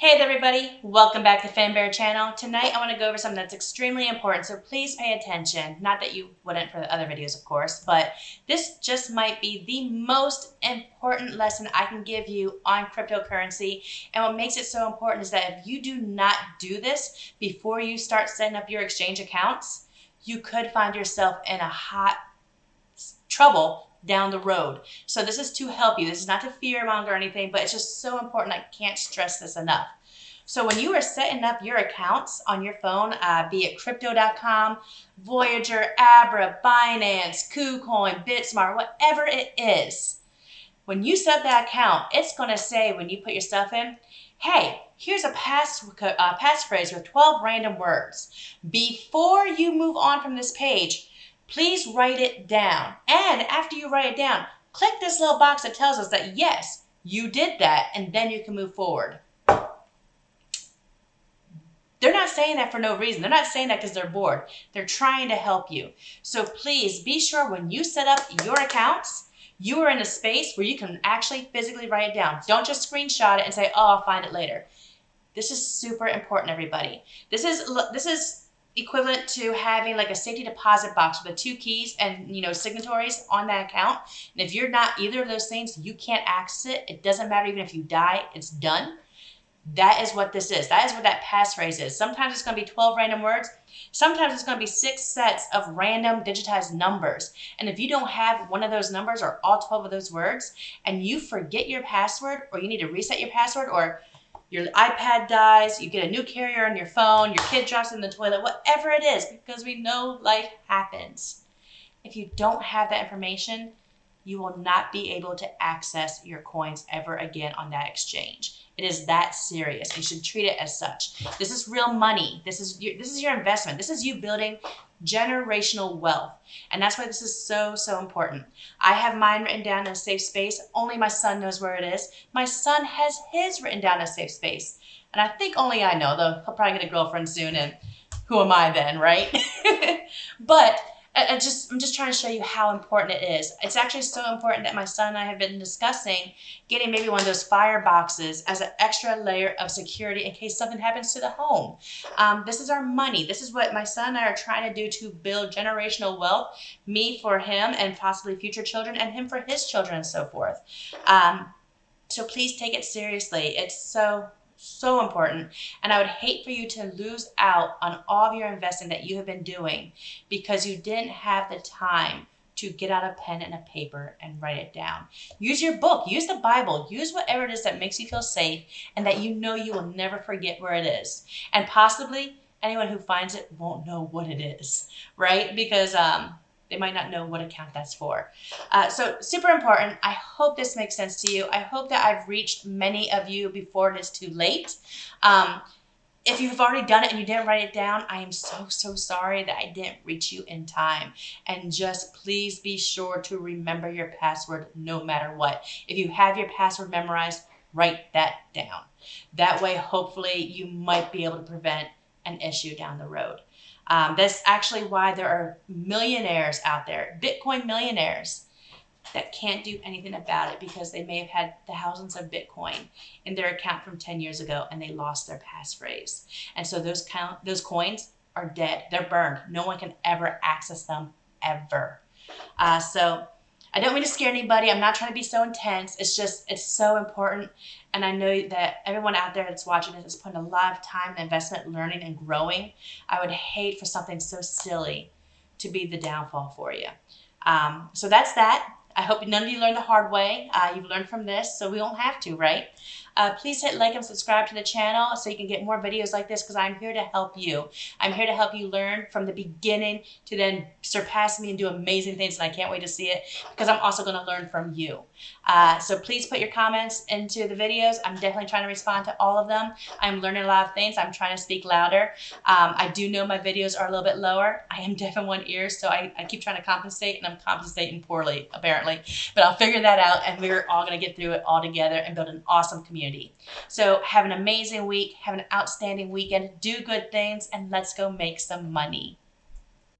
Hey there everybody, welcome back to FinBear channel. Tonight I want to go over something that's extremely important, so please pay attention. Not that you wouldn't for the other videos, of course, but this just might be the most important lesson I can give you on cryptocurrency. And what makes it so important is that if you do not do this before you start setting up your exchange accounts, you could find yourself in a hot trouble down the road. So this is to help you. This is not to fearmonger or anything, but it's just so important. I can't stress this enough. So when you are setting up your accounts on your phone, be it crypto.com, Voyager, Abra, Binance, KuCoin, BitSmart, whatever it is, when you set that account, it's going to say when you put your stuff in, hey, here's a passphrase with 12 random words. Before you move on from this page, please write it down. And after you write it down, click this little box that tells us that yes, you did that, and then you can move forward. They're not saying that for no reason. They're not saying that because they're bored. They're trying to help you. So please be sure when you set up your accounts, you are in a space where you can actually physically write it down. Don't just screenshot it and say, oh, I'll find it later. This is super important, everybody. This is equivalent to having like a safety deposit box with the 2 keys and signatories on that account. And if you're not either of those things, you can't access it. It doesn't matter even if you die, it's done. That is what this is. That is what that passphrase is. Sometimes it's going to be 12 random words. Sometimes it's going to be 6 sets of random digitized numbers. And if you don't have one of those numbers or all 12 of those words and you forget your password, or you need to reset your password, or your iPad dies, you get a new carrier on your phone, your kid drops in the toilet, whatever it is, because we know life happens. If you don't have that information, you will not be able to access your coins ever again on that exchange. It is that serious. You should treat it as such. This is real money. This is your investment. This is you building generational wealth. And that's why this is so, so important. I have mine written down in a safe space. Only my son knows where it is. My son has his written down in a safe space. And I think only I know, though he'll probably get a girlfriend soon, and who am I then, right? But I'm just trying to show you how important it is. It's actually so important that my son and I have been discussing getting maybe one of those fire boxes as an extra layer of security in case something happens to the home. This is our money. This is what my son and I are trying to do to build generational wealth, me for him and possibly future children, and him for his children, and so forth. So please take it seriously. It's so important. And I would hate for you to lose out on all of your investing that you have been doing because you didn't have the time to get out a pen and a paper and write it down. Use your book, use the Bible, use whatever it is that makes you feel safe and that you know you will never forget where it is. And possibly anyone who finds it won't know what it is, right? Because they might not know what account that's for. So super important. I hope this makes sense to you. I hope that I've reached many of you before it is too late. If you've already done it and you didn't write it down, I am so, so sorry that I didn't reach you in time. And just please be sure to remember your password no matter what. If you have your password memorized, write that down. That way, hopefully, you might be able to prevent an issue down the road. That's actually why there are millionaires out there, Bitcoin millionaires, that can't do anything about it because they may have had thousands of Bitcoin in their account from 10 years ago and they lost their passphrase. And so those coins are dead. They're burned. No one can ever access them ever. So I don't mean to scare anybody. I'm not trying to be so intense. It's so important. And I know that everyone out there that's watching this is putting a lot of time and investment learning and growing. I would hate for something so silly to be the downfall for you. So that's that. I hope none of you learned the hard way. You've learned from this, so we won't have to, right? Please hit like and subscribe to the channel so you can get more videos like this because I'm here to help you. I'm here to help you learn from the beginning to then surpass me and do amazing things, and I can't wait to see it because I'm also going to learn from you. So please put your comments into the videos. I'm definitely trying to respond to all of them. I'm learning a lot of things. I'm trying to speak louder. I do know my videos are a little bit lower. I am deaf in one ear, so I keep trying to compensate, and I'm compensating poorly, apparently. But I'll figure that out, and we're all going to get through it all together and build an awesome community. So have an amazing week. Have an outstanding weekend. Do good things, and let's go make some money.